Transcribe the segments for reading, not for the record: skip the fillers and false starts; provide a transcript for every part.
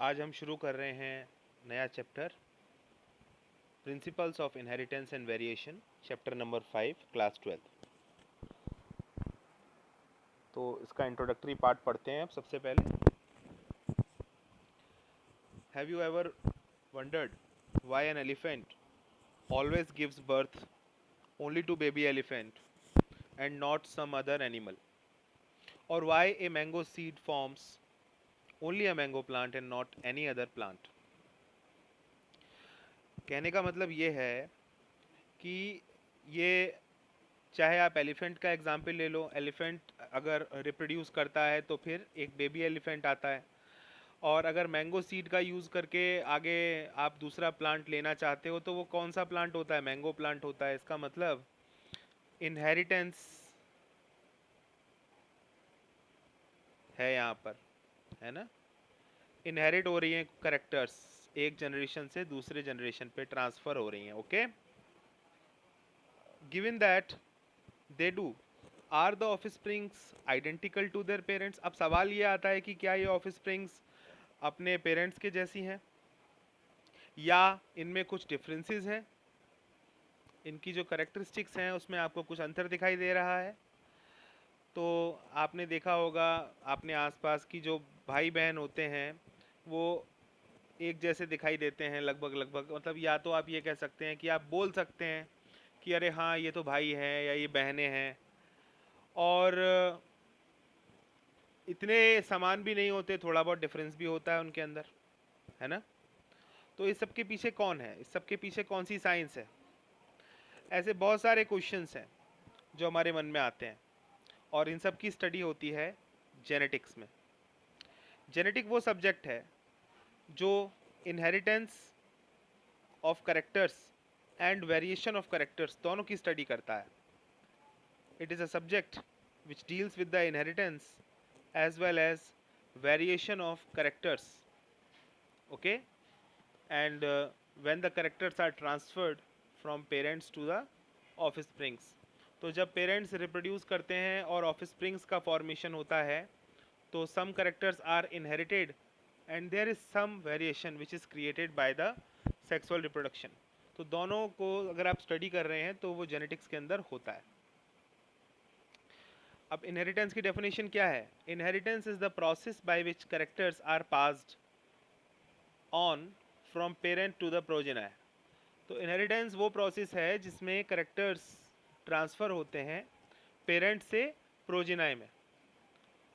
आज हम शुरू कर रहे हैं नया chapter principles of inheritance and variation, chapter number 5, class 12। तो इसका इंट्रोडक्टरी पार्ट पढ़ते हैं अब सबसे पहले। Have you ever wondered why an elephant always gives birth only to baby elephant and not some other animal, और why a mango seed forms only a mango plant and not any other plant. कहने का मतलब ये है कि ये, चाहे आप एलिफेंट का एग्जाम्पल ले लो, एलिफेंट अगर रिप्रोड्यूस करता है तो फिर एक बेबी एलिफेंट आता है, और अगर मैंगो सीड का यूज़ करके आगे आप दूसरा प्लांट लेना चाहते हो तो वो कौन सा प्लांट होता है? मैंगो प्लांट होता है। इसका मतलब इनहेरिटेंस है यहाँ पर, है ना। इनहेरिट हो रही हैं करेक्टर्स, एक जनरेशन से दूसरे जनरेशन पे ट्रांसफ़र हो रही हैं। Okay, given that they do, are the offsprings identical to their parents. अब सवाल ये आता है कि क्या ये ऑफस्प्रिंग्स अपने पेरेंट्स के जैसी हैं या इनमें कुछ डिफरेंसेस हैं, इनकी जो करेक्टरिस्टिक्स हैं उसमें आपको कुछ अंतर दिखाई दे रहा है। तो आपने देखा होगा, आपने आसपास की जो भाई बहन होते हैं वो एक जैसे दिखाई देते हैं लगभग लगभग। मतलब या तो आप ये कह सकते हैं कि आप बोल सकते हैं कि अरे हाँ ये तो भाई हैं या ये बहनें हैं, और इतने समान भी नहीं होते, थोड़ा बहुत डिफरेंस भी होता है उनके अंदर, है ना। तो इस सब के पीछे कौन है, इस सब के पीछे कौन सी साइंस है? ऐसे बहुत सारे क्वेश्चंस हैं जो हमारे मन में आते हैं, और इन सब की स्टडी होती है जेनेटिक्स में। जेनेटिक वो सब्जेक्ट है जो inheritance of characters and variation of characters दोनों की स्टडी करता है। It is a subject which deals with the inheritance as well as variation of characters. Okay, and when the characters are transferred from parents to the offsprings। तो जब parents reproduce करते हैं और offsprings का formation होता है तो some characters are inherited and there is some variation which is created by the sexual reproduction. तो दोनों को अगर आप स्टडी कर रहे हैं तो वो जेनेटिक्स के अंदर होता है। अब इनहेरिटेंस की डेफिनेशन क्या है? Inheritance is the process by which characters are passed on from parent to the progeny. तो इनहेरिटेंस वो प्रोसेस है जिसमें करेक्टर्स ट्रांसफ़र होते हैं पेरेंट से प्रोजेनाय में,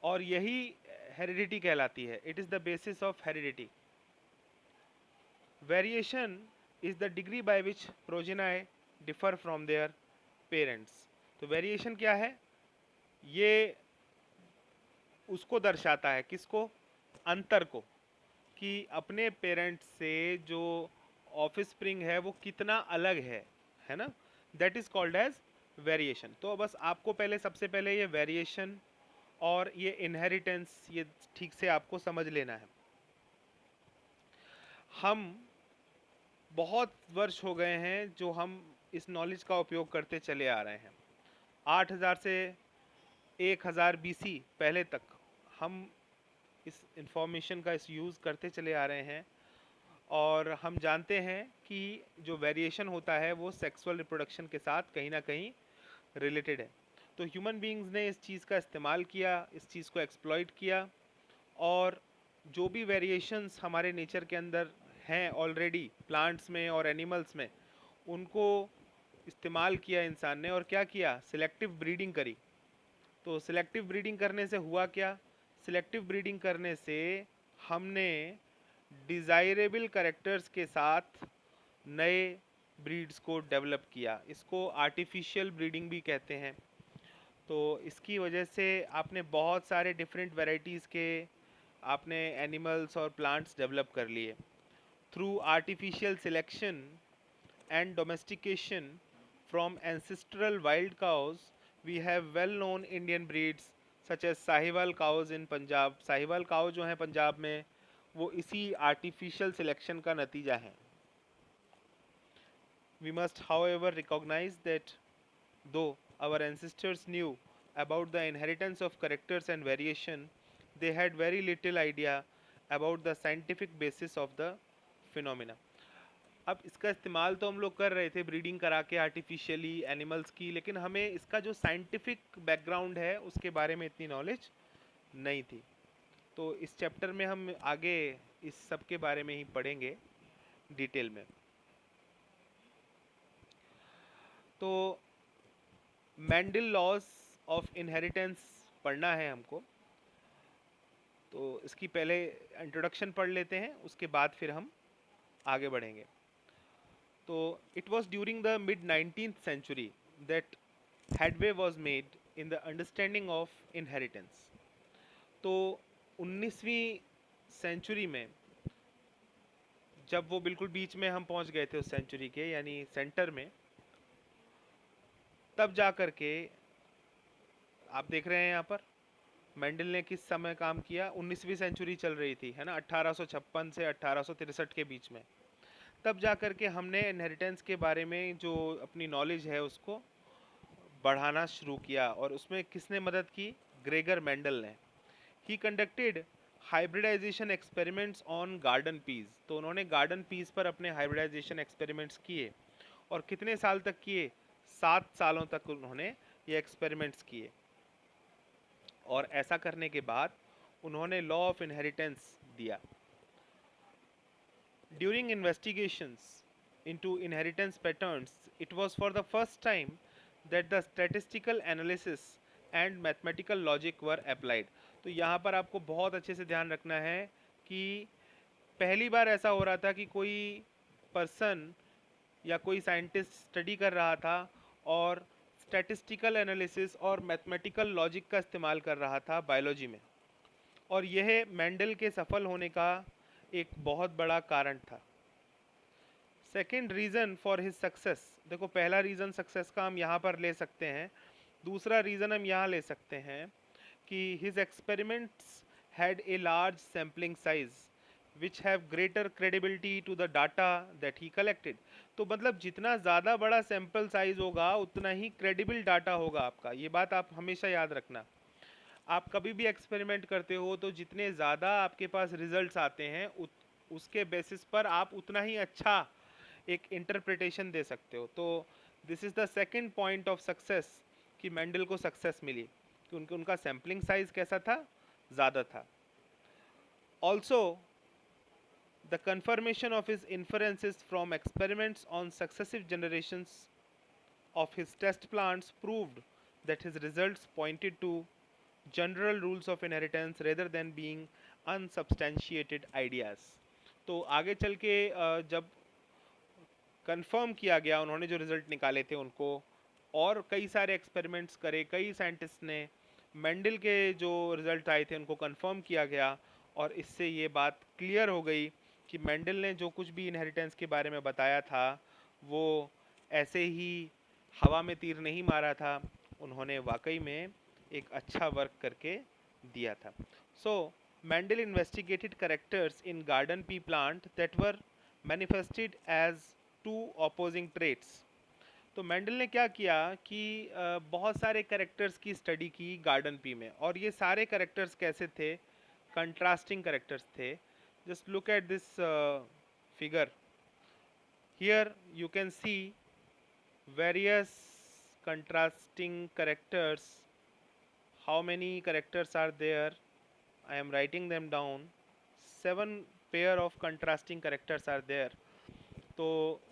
और यही हेरिडिटी कहलाती है। It is the basis of heredity. Variation is the degree by which progeny differ from their parents. तो वेरिएशन क्या है? ये उसको दर्शाता है, किसको? अंतर को, कि अपने पेरेंट्स से जो ऑफस्प्रिंग है वो कितना अलग है ना। That is called as variation. तो बस आपको पहले, सबसे पहले ये वेरिएशन और ये इनहेरिटेंस ये ठीक से आपको समझ लेना है। हम बहुत वर्ष हो गए हैं जो हम इस नॉलेज का उपयोग करते चले आ रहे हैं। 8000 से 1000 बीसी पहले तक हम इस इंफॉर्मेशन का इस यूज़ करते चले आ रहे हैं, और हम जानते हैं कि जो वेरिएशन होता है वो सेक्सुअल रिप्रोडक्शन के साथ कहीं ना कहीं रिलेटेड है। तो ह्यूमन बीइंग्स ने इस चीज़ का इस्तेमाल किया, इस चीज़ को एक्सप्लॉइट किया, और जो भी वेरिएशंस हमारे नेचर के अंदर हैं ऑलरेडी, प्लांट्स में और एनिमल्स में, उनको इस्तेमाल किया इंसान ने, और क्या किया? सिलेक्टिव ब्रीडिंग करी। तो सिलेक्टिव ब्रीडिंग करने से हुआ क्या? सिलेक्टिव ब्रीडिंग करने से हमने डिज़ायरेबल करेक्टर्स के साथ नए ब्रीड्स को डेवलप किया। इसको आर्टिफिशियल ब्रीडिंग भी कहते हैं। तो इसकी वजह से आपने बहुत सारे डिफरेंट वैरायटीज़ के आपने एनिमल्स और प्लांट्स डेवलप कर लिए through artificial selection and domestication from ancestral wild cows. We have well known Indian breeds such as Sahiwal cows in Punjab। Sahiwal cow जो हैं पंजाब में, वो इसी आर्टिफिशियल सिलेक्शन का नतीजा है। We must however recognize that though our ancestors knew about the inheritance of characters and variation, they had very little idea about the scientific basis of the phenomena. अब इसका इस्तेमाल तो हम लोग कर रहे थे ब्रीडिंग करा के आर्टिफिशियली एनिमल्स की, लेकिन हमें इसका जो साइंटिफिक बैकग्राउंड है उसके बारे में इतनी नॉलेज नहीं थी। तो इस चैप्टर में हम आगे इस सब के बारे में ही पढ़ेंगे डिटेल में। तो मेंडल लॉज ऑफ इनहेरिटेंस पढ़ना है हमको, तो इसकी पहले इंट्रोडक्शन पढ़ लेते हैं, उसके बाद फिर हम आगे बढ़ेंगे। तो it was during the mid 19th century that headway was made in the understanding of inheritance. तो 19वीं सेंचुरी में जब वो बिल्कुल बीच में हम पहुंच गए थे उस सेंचुरी के, यानी सेंटर में, तब जा कर के आप देख रहे हैं यहाँ पर मेंडल ने किस समय काम किया। 19वीं सेंचुरी चल रही थी, है ना, 1856 से 1863 के बीच में। तब जा कर के हमने इनहेरिटेंस के बारे में जो अपनी नॉलेज है उसको बढ़ाना शुरू किया, और उसमें किसने मदद की? ग्रेगर मेंडल ने। He conducted hybridization experiments on garden peas. तो उन्होंने गार्डन पीस पर अपने हाइब्रिडाइजेशन एक्सपेरिमेंट्स किए, और कितने साल तक किए? 7 सालों तक उन्होंने ये एक्सपेरिमेंट्स किए। और ऐसा करने के बाद उन्होंने लॉ ऑफ इनहेरिटेंस दिया। During investigations into inheritance patterns, it was for the first time that the statistical analysis and mathematical logic were applied। तो यहाँ पर आपको बहुत अच्छे से ध्यान रखना है कि पहली बार ऐसा हो रहा था कि कोई पर्सन या कोई साइंटिस्ट स्टडी कर रहा था और स्टैटिस्टिकल एनालिसिस और मैथमेटिकल लॉजिक का इस्तेमाल कर रहा था बायोलॉजी में, और यह मेंडल के सफल होने का एक बहुत बड़ा कारण था। Second reason for his success, देखो पहला रीज़न सक्सेस का हम यहाँ पर ले सकते हैं, दूसरा रीज़न हम यहाँ ले सकते हैं कि his experiments had a large sampling size which have greater credibility to the data that he collected. तो मतलब जितना ज़्यादा बड़ा सैम्पल साइज होगा उतना ही क्रेडिबल डाटा होगा आपका। ये बात आप हमेशा याद रखना। आप कभी भी एक्सपेरिमेंट करते हो तो जितने ज़्यादा आपके पास रिजल्ट्स आते हैं उसके बेसिस पर आप उतना ही अच्छा एक इंटरप्रिटेशन दे सकते हो। तो this is the second point of success कि मेंडल को सक्सेस मिली कि उनका सैम्पलिंग साइज कैसा था? ज़्यादा था। Also the confirmation of his inferences from experiments on successive generations of his test plants proved that his results pointed to general rules of inheritance rather than being unsubstantiated ideas। तो आगे चल के जब confirm किया गया, उन्होंने जो result निकाले थे उनको, और कई सारे एक्सपेरिमेंट्स करे, कई साइंटिस्ट ने मेंडल के जो रिजल्ट आए थे उनको कंफर्म किया गया, और इससे ये बात क्लियर हो गई कि मेंडल ने जो कुछ भी इनहेरिटेंस के बारे में बताया था वो ऐसे ही हवा में तीर नहीं मारा था, उन्होंने वाकई में एक अच्छा वर्क करके दिया था। So Mendel investigated characters in garden pea plant that were manifested as two opposing traits. तो मेंडल ने क्या किया कि बहुत सारे कैरेक्टर्स की स्टडी की गार्डन पी में, और ये सारे कैरेक्टर्स कैसे थे? कंट्रास्टिंग कैरेक्टर्स थे। Just look at this figure here, you can see various contrasting characters. How many characters are there? I am writing them down. 7 pair of contrasting characters are there। तो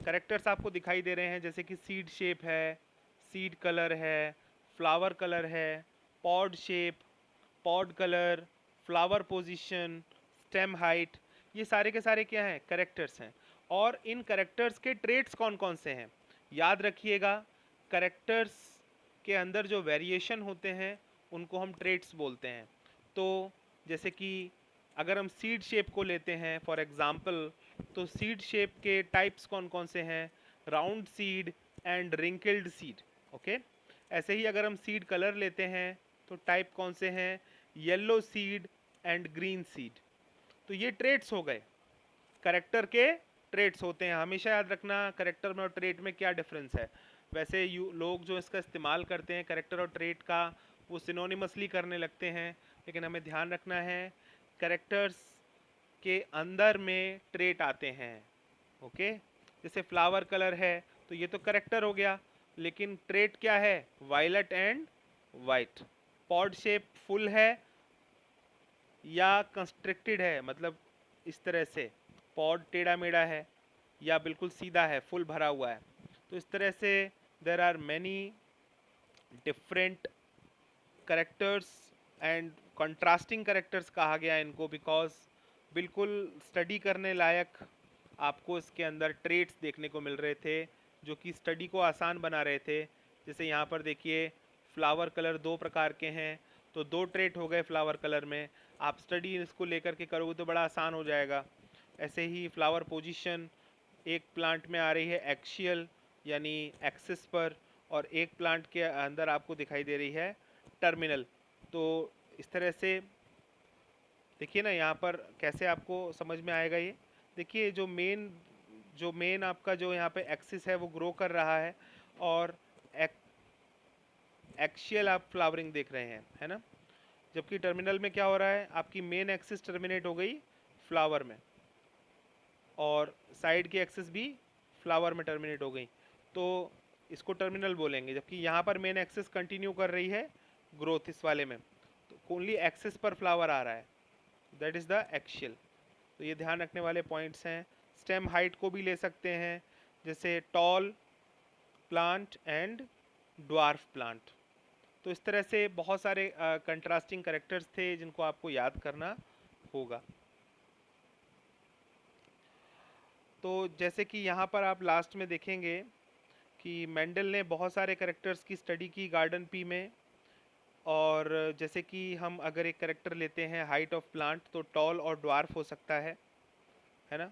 characters आपको दिखाई दे रहे हैं, जैसे कि seed shape है, seed colour है, flower colour है, pod shape, pod colour, flower position, stem height, ये सारे के सारे क्या हैं? कैरेक्टर्स हैं। और इन कैरेक्टर्स के ट्रेट्स कौन कौन से हैं? याद रखिएगा, कैरेक्टर्स के अंदर जो वेरिएशन होते हैं उनको हम ट्रेट्स बोलते हैं। तो जैसे कि अगर हम सीड शेप को लेते हैं फॉर एग्जांपल, तो सीड शेप के टाइप्स कौन कौन से हैं? Round seed and wrinkled seed. Okay, ऐसे ही अगर हम सीड कलर लेते हैं तो टाइप कौन से हैं? Yellow seed and green seed. तो ये ट्रेट्स हो गए, करेक्टर के ट्रेट्स होते हैं। हमेशा याद रखना करेक्टर में और ट्रेट में क्या डिफरेंस है। वैसे लोग जो इसका इस्तेमाल करते हैं करेक्टर और ट्रेट का, वो सिनोनिमसली करने लगते हैं, लेकिन हमें ध्यान रखना है करेक्टर्स के अंदर में ट्रेट आते हैं। ओके, जैसे फ्लावर कलर है तो ये तो करेक्टर हो गया, लेकिन ट्रेट क्या है? Violet and white. Pod shape full है या कंस्ट्रिक्टेड है, मतलब इस तरह से पॉड टेढ़ा मेढ़ा है या बिल्कुल सीधा है, फुल भरा हुआ है। तो इस तरह से there are many different characters and contrasting characters कहा गया इनको, बिकॉज बिल्कुल स्टडी करने लायक आपको इसके अंदर ट्रेट्स देखने को मिल रहे थे जो कि स्टडी को आसान बना रहे थे। जैसे यहाँ पर देखिए फ्लावर कलर दो प्रकार के हैं, तो दो ट्रेट हो गए फ्लावर कलर में। आप स्टडी इसको लेकर के करोगे तो बड़ा आसान हो जाएगा। ऐसे ही फ्लावर पोजीशन एक प्लांट में आ रही है एक्शियल यानी एक्सिस पर, और एक प्लांट के अंदर आपको दिखाई दे रही है टर्मिनल। तो इस तरह से देखिए ना यहाँ पर कैसे आपको समझ में आएगा ये। देखिए जो मेन आपका जो यहाँ पे एक्सिस है वो ग्रो कर रहा है, और एक्शियल आप फ्लावरिंग देख रहे हैं, है ना। जबकि टर्मिनल में क्या हो रहा है, आपकी मेन एक्सिस टर्मिनेट हो गई फ्लावर में, और साइड की एक्सिस भी फ्लावर में टर्मिनेट हो गई, तो इसको टर्मिनल बोलेंगे। जबकि यहाँ पर मेन एक्सिस कंटिन्यू कर रही है ग्रोथ इस वाले में, तो ओनली एक्सिस पर फ्लावर आ रहा है, दैट इज़ द एक्शियल। तो ये ध्यान रखने वाले पॉइंट्स हैं। स्टेम हाइट को भी ले सकते हैं, जैसे tall plant and dwarf plant. तो इस तरह से बहुत सारे कंट्रास्टिंग करेक्टर्स थे जिनको आपको याद करना होगा। तो जैसे कि यहाँ पर आप लास्ट में देखेंगे कि मेंडल ने बहुत सारे करेक्टर्स की स्टडी की गार्डन पी में, और जैसे कि हम अगर एक करेक्टर लेते हैं हाइट ऑफ प्लांट, तो टॉल और ड्वार्फ हो सकता है ना।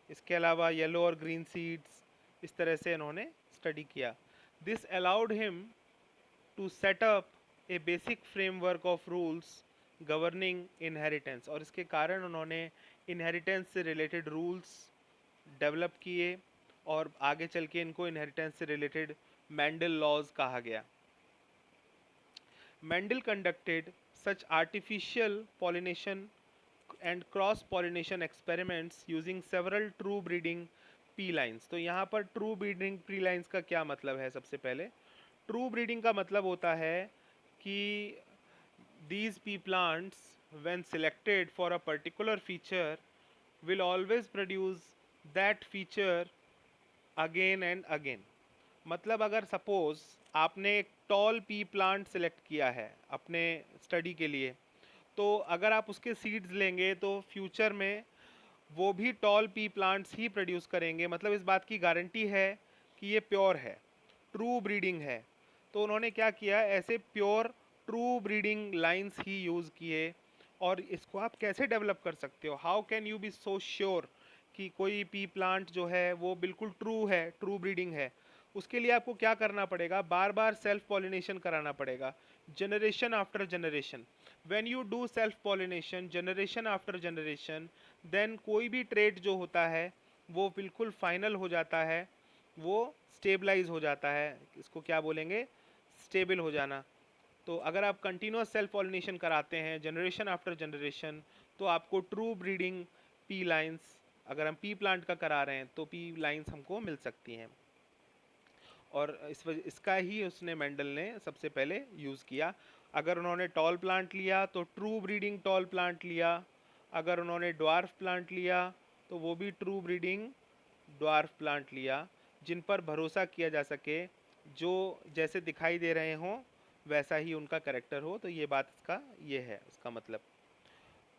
इसके अलावा येलो और ग्रीन सीड्स, इस तरह से इन्होंने स्टडी किया। This allowed him to set up a basic framework of rules governing inheritance, और इसके कारण उन्होंने इनहेरिटेंस से रिलेटेड रूल्स डेवलप किए, और आगे चल के इनको इनहेरिटेंस से रिलेटेड मेंडल लॉज कहा गया। Mendel conducted such artificial pollination and cross pollination experiments using several true breeding P lines. तो यहाँ पर ट्रू ब्रीडिंग पी लाइन्स का क्या मतलब है? सबसे पहले ट्रू ब्रीडिंग का मतलब होता है कि these pea plants when selected for a particular feature will always produce that feature again and again। मतलब अगर सपोज आपने एक टॉल पी प्लांट सेलेक्ट किया है अपने स्टडी के लिए, तो अगर आप उसके सीड्स लेंगे तो फ्यूचर में वो भी टॉल पी प्लांट्स ही प्रोड्यूस करेंगे। मतलब इस बात की गारंटी है कि ये प्योर है, ट्रू ब्रीडिंग है। तो उन्होंने क्या किया, ऐसे प्योर ट्रू ब्रीडिंग लाइंस ही यूज़ किए। और इसको आप कैसे डेवलप कर सकते हो? How can you be so sure कि कोई पी प्लांट जो है वो बिल्कुल ट्रू है, ट्रू ब्रीडिंग है? उसके लिए आपको क्या करना पड़ेगा, बार बार सेल्फ पॉलिनेशन कराना पड़ेगा, generation after generation. When you do self pollination generation after generation, then कोई भी ट्रेट जो होता है वो बिल्कुल फाइनल हो जाता है, वो स्टेबलाइज हो जाता है। इसको क्या बोलेंगे? स्टेबल हो जाना। तो अगर आप कंटिन्यूस सेल्फ पॉलिनेशन कराते हैं जनरेशन आफ्टर जनरेशन, तो आपको ट्रू ब्रीडिंग पी लाइंस, अगर हम पी प्लांट का करा रहे हैं तो पी लाइंस हमको मिल सकती हैं। और इसका ही उसने मेंडल ने सबसे पहले यूज़ किया। अगर उन्होंने टॉल प्लांट लिया तो ट्रू ब्रीडिंग टॉल प्लांट लिया, अगर उन्होंने ड्वार्फ प्लांट लिया तो वो भी ट्रू ब्रीडिंग ड्वार्फ प्लांट लिया, जिन पर भरोसा किया जा सके, जो जैसे दिखाई दे रहे हों वैसा ही उनका करेक्टर हो। तो ये बात इसका ये है उसका मतलब।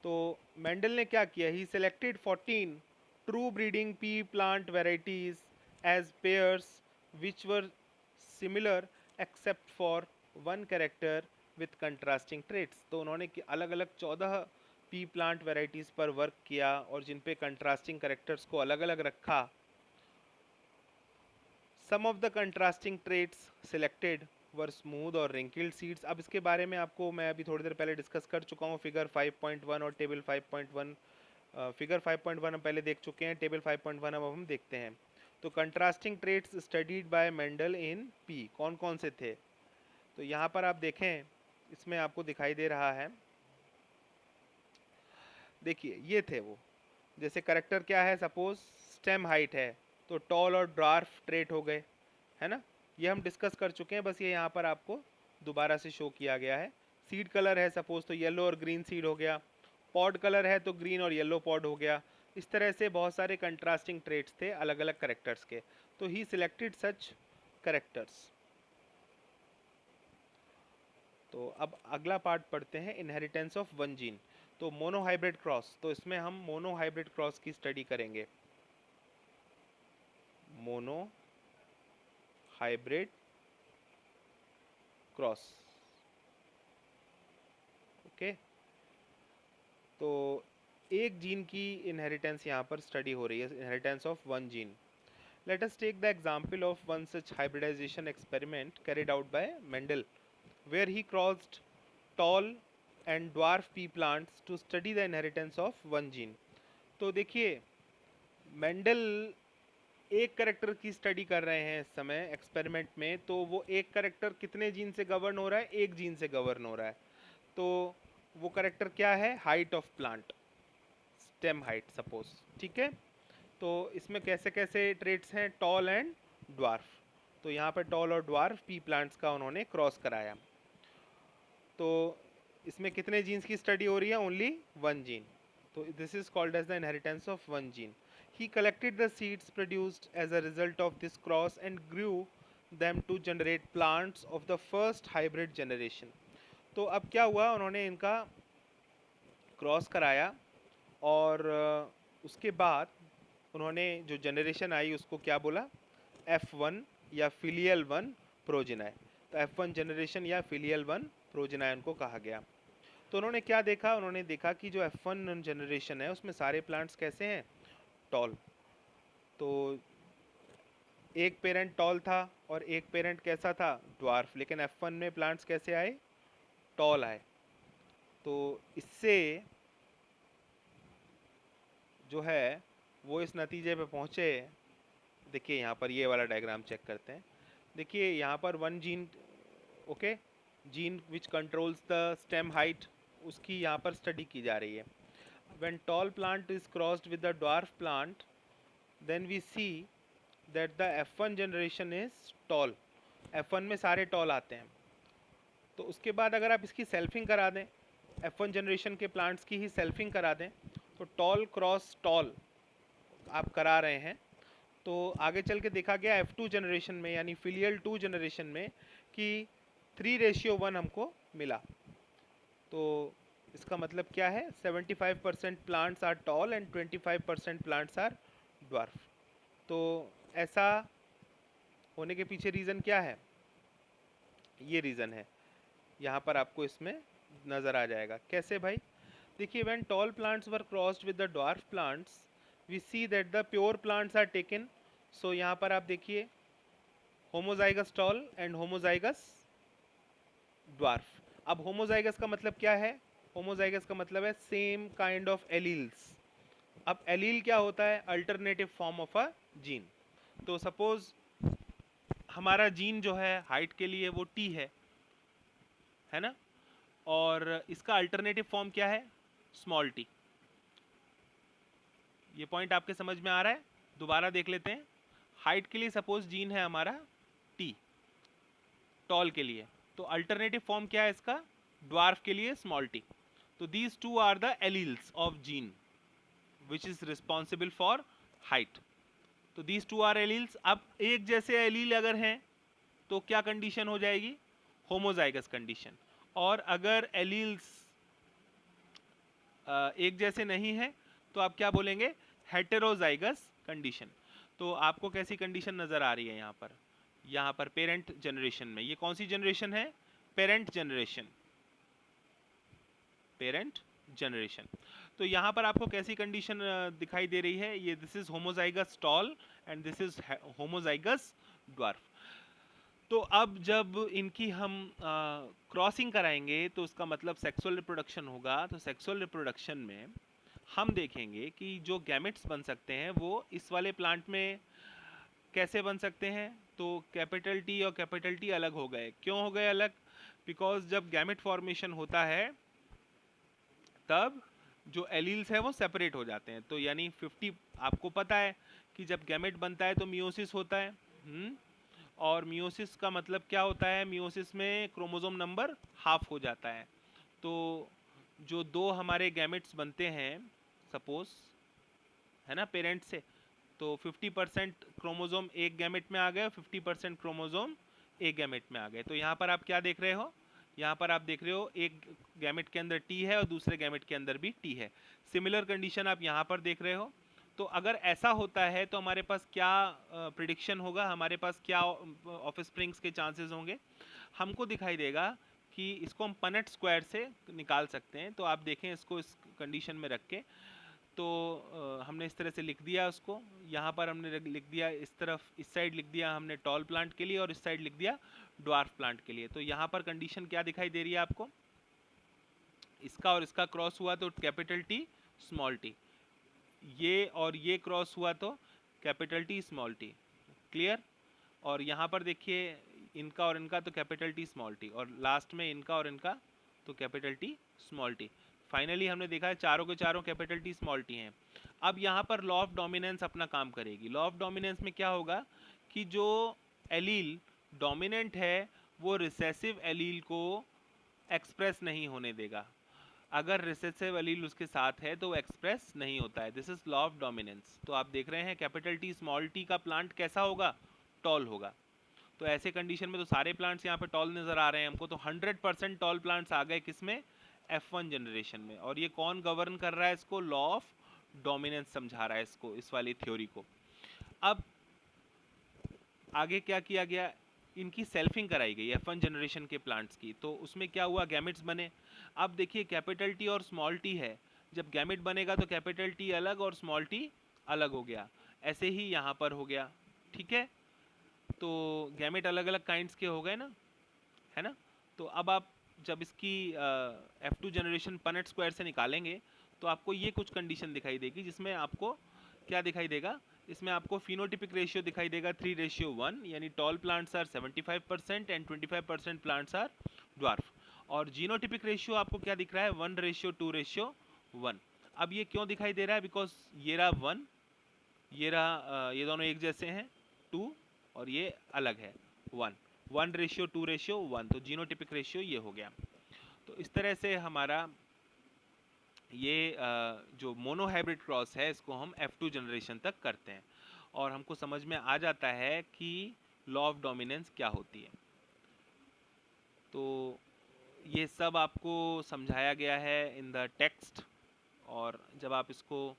तो मेंडल ने क्या किया, he selected 14 true breeding pea plant varieties as pairs which were similar except for one character with contrasting traits. तो उन्होंने अलग अलग 14 पी प्लांट वेराइटीज़ पर वर्क किया और जिन पे कंट्रास्टिंग कैरेक्टर्स को अलग अलग रखा। Some of the contrasting traits selected were smooth और रिंकल्ड सीड्स। अब इसके बारे में आपको मैं अभी थोड़ी देर पहले डिस्कस कर चुका हूँ, फिगर 5.1 और टेबल 5.1। फिगर 5.1 हम पहले देख चुके हैं, टेबल 5.1 अब हम देखते हैं। तो contrasting traits studied by Mendel in P कौन कौन से थे? तो यहाँ पर आप देखें, इसमें आपको दिखाई दे रहा है, देखिए ये थे वो जैसे करेक्टर क्या है, सपोज स्टेम हाइट है तो टॉल और ड्वार्फ ट्रेट हो गए, है ना। ये हम डिस्कस कर चुके हैं, बस ये यहाँ पर आपको दोबारा से शो किया गया है। सीड कलर है सपोज तो येलो और ग्रीन सीड हो गया, पॉड कलर है तो ग्रीन और येलो पॉड हो गया। इस तरह से बहुत सारे कंट्रास्टिंग ट्रेट्स थे अलग अलग करेक्टर्स के, तो ही सिलेक्टेड सच करेक्टर्स। तो अब अगला पार्ट पढ़ते हैं, इनहेरिटेंस ऑफ वन जीन। तो मोनोहाइब्रिड क्रॉस, तो इसमें हम मोनोहाइब्रिड क्रॉस की स्टडी करेंगे। Mono hybrid cross, okay. तो एक जीन की इनहेरिटेंस यहाँ पर स्टडी हो रही है, inheritance of one gene. Let us take the example of one such hybridization experiment carried out by Mendel, where he crossed tall and dwarf pea plants to study the inheritance of one gene। तो देखिए Mendel एक character की study कर रहे हैं इस समय experiment में, तो वो एक करेक्टर कितने जीन से गवर्न हो रहा है, एक जीन से गवर्न हो रहा है। तो वो करेक्टर क्या है, height of plant, stem height suppose, ठीक है। तो इसमें कैसे कैसे ट्रेट्स हैं, टॉल एंड ड्वार्फ। तो यहाँ पे टॉल और ड्वार्फ पी प्लांट्स का उन्होंने क्रॉस कराया। तो इसमें कितने जीन्स की स्टडी हो रही है, ओनली वन जीन। तो this is called as the inheritance of one gene. He collected the seeds produced as a result of this cross and grew them to generate plants of the first hybrid generation। तो अब क्या हुआ, उन्होंने इनका cross कराया और उसके बाद उन्होंने जो जनरेशन आई उसको क्या बोला, F1 या फिलियल वन प्रोजेनाय। तो F1 जनरेशन या फिलियल वन प्रोजेनाय उनको कहा गया। तो उन्होंने क्या देखा, उन्होंने देखा कि जो F1 जनरेशन है उसमें सारे प्लांट्स कैसे हैं, टॉल। तो एक पेरेंट टॉल था और एक पेरेंट कैसा था, ड्वार्फ, लेकिन F1 में प्लांट्स कैसे आए, टॉल आए। तो इससे जो है वो इस नतीजे पे पहुँचे। देखिए यहाँ पर ये वाला डायग्राम चेक करते हैं। देखिए यहाँ पर one gene, okay, gene which controls the stem height, उसकी यहाँ पर स्टडी की जा रही है। When tall plant is crossed with the dwarf plant, then we see that the F1 generation is tall. F1 में सारे टॉल आते हैं। तो उसके बाद अगर आप इसकी सेल्फिंग करा दें, F1 जनरेशन के प्लांट्स की ही सेल्फिंग करा दें, तो टॉल क्रॉस टॉल आप करा रहे हैं, तो आगे चल के देखा गया F2 जनरेशन में यानी फिलियल 2 जनरेशन में कि 3:1 हमको मिला। तो इसका मतलब क्या है, 75% plants are tall and 25% plants are dwarf. तो ऐसा होने के पीछे रीज़न क्या है, ये रीज़न है, यहाँ पर आपको इसमें नज़र आ जाएगा। कैसे भाई, देखिए when tall plants were crossed with the dwarf plants, we see that the pure plants are taken. So यहाँ पर आप देखिए homozygous tall and homozygous dwarf. अब होमोजाइगस का मतलब क्या है, होमोजाइगस का मतलब है सेम काइंड ऑफ एलील्स। अब एलील क्या होता है, alternative form of a gene. तो सपोज हमारा जीन जो है हाइट के लिए वो टी है ना, और इसका अल्टरनेटिव फॉर्म क्या है, स्मॉल टी। ये पॉइंट आपके समझ में आ रहा है, दोबारा देख लेते हैं। हाइट के लिए सपोज जीन है हमारा टी, टॉल के लिए, तो अल्टरनेटिव फॉर्म क्या है इसका, ड्वार्फ के लिए स्मॉल टी। तो these two are the alleles of gene which is responsible for height. तो दीज टू आर एलील्स। अब एक जैसे एलील अगर हैं तो क्या कंडीशन हो जाएगी, होमोजाइगस कंडीशन। और अगर एलील्स एक जैसे नहीं है तो आप क्या बोलेंगे, हेटेरोजाइगस कंडीशन। तो आपको कैसी कंडीशन नज़र आ रही है यहाँ पर पेरेंट जनरेशन में, ये कौन सी जनरेशन है, पेरेंट जनरेशन, पेरेंट जनरेशन। तो यहाँ पर आपको कैसी कंडीशन दिखाई दे रही है, ये this is homozygous tall and this is homozygous dwarf. तो अब जब इनकी हम क्रॉसिंग कराएंगे तो उसका मतलब सेक्सुअल रिप्रोडक्शन होगा। तो सेक्सुअल रिप्रोडक्शन में हम देखेंगे कि जो गैमेट्स बन सकते हैं वो इस वाले प्लांट में कैसे बन सकते हैं। तो कैपिटल टी और कैपिटल टी अलग हो गए, क्यों हो गए अलग, बिकॉज जब गैमेट फॉर्मेशन होता है तब जो एलील्स है वो सेपरेट हो जाते हैं। तो यानी 50, आपको पता है कि जब गैमेट बनता है तो मियोसिस होता है। और मियोसिस का मतलब क्या होता है, मियोसिस में क्रोमोसोम नंबर हाफ हो जाता है। तो जो दो हमारे गैमेट्स बनते हैं सपोज, है ना, पेरेंट से, तो 50% क्रोमोसोम एक गैमेट में आ गए, 50% क्रोमोसोम एक गैमेट में आ गए। तो यहाँ पर आप क्या देख रहे हो, यहाँ पर आप देख रहे हो एक गैमेट के अंदर टी है और दूसरे गैमेट के अंदर भी टी है। सिमिलर कंडीशन आप यहाँ पर देख रहे हो। तो अगर ऐसा होता है तो हमारे पास क्या प्रिडिक्शन होगा, हमारे पास क्या ऑफस्प्रिंग्स के चांसेस होंगे, हमको दिखाई देगा कि इसको हम पनेट स्क्वायर से निकाल सकते हैं। तो आप देखें इसको इस कंडीशन में रख के, तो हमने इस तरह से लिख दिया उसको। यहाँ पर हमने लिख दिया इस तरफ, इस साइड लिख दिया हमने टॉल प्लांट के लिए और इस साइड लिख दिया ड्वार्फ प्लांट के लिए। तो यहाँ पर कंडीशन क्या दिखाई दे रही है आपको, इसका और इसका क्रॉस हुआ तो कैपिटल टी स्मॉल टी, ये और ये क्रॉस हुआ तो capital T small T. Clear. और यहाँ पर देखिए इनका और इनका तो कैपिटल टी स्मॉल टी, और लास्ट में इनका और इनका तो capital T small T. Finally हमने देखा है चारों के चारों कैपिटल टी स्मॉल टी हैं। अब यहाँ पर लॉ ऑफ डोमिनेंस अपना काम करेगी। लॉ ऑफ डोमिनेंस में क्या होगा कि जो एलील डोमिनेंट है वो रिसेसिव एलील को एक्सप्रेस नहीं होने देगा। अगर रिसेसिव एलील उसके साथ है तो वो एक्सप्रेस नहीं होता है। This is law of dominance. तो आप देख रहे हैं कैपिटल टी स्मॉल टी का प्लांट कैसा होगा, टॉल होगा। तो ऐसे कंडीशन में तो सारे प्लांट्स यहाँ पे टॉल नज़र आ रहे हैं हमको। तो 100% टॉल प्लांट्स आ गए किसमें, F1 जनरेशन में। और ये कौन गवर्न कर रहा है इसको, लॉ ऑफ डोमिनेंस समझा रहा है इसको, इस वाली थ्योरी को। अब आगे क्या किया गया, इनकी सेल्फिंग कराई गई F1 जनरेशन के प्लांट्स की। तो उसमें क्या हुआ, गैमेट्स बने। अब देखिए कैपिटल टी और स्मॉल टी है, जब गैमेट बनेगा तो कैपिटल टी अलग और स्मॉल टी अलग हो गया। ऐसे ही यहाँ पर हो गया, ठीक है। तो गैमेट अलग अलग काइंड्स के हो गए ना, है ना। तो अब आप जब इसकी F2 जनरेशन पनेट स्क्वायर से निकालेंगे तो आपको ये कुछ कंडीशन दिखाई देगी, जिसमें आपको क्या दिखाई देगा, इसमें आपको फिनोटिपिक रेशियो दिखाई देगा 3:1, यानी tall plants are 75% and 25% plants are dwarf. और जीनोटिपिक रेशियो आपको क्या दिख रहा है, 1:2:1। अब ये क्यों दिखाई दे रहा है, बिकॉज ये रहा 1, ये रहा ये दोनों एक जैसे हैं 2, और ये अलग है 1, 1:2:1। तो जीनोटिपिक रेशियो ये हो गया। तो इस तरह से हमारा ये जो मोनो हाइब्रिड क्रॉस है इसको हम F2 जनरेशन तक करते हैं, और हमको समझ में आ जाता है कि लॉ ऑफ डोमिनेंस क्या होती है। तो ये सब आपको समझाया गया है इन द टेक्स्ट, और जब आप इसको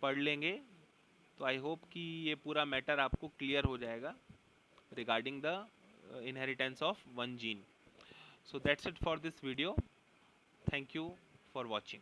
पढ़ लेंगे तो आई होप कि ये पूरा मैटर आपको क्लियर हो जाएगा regarding the inheritance of one gene. So that's it for this video. Thank you for watching.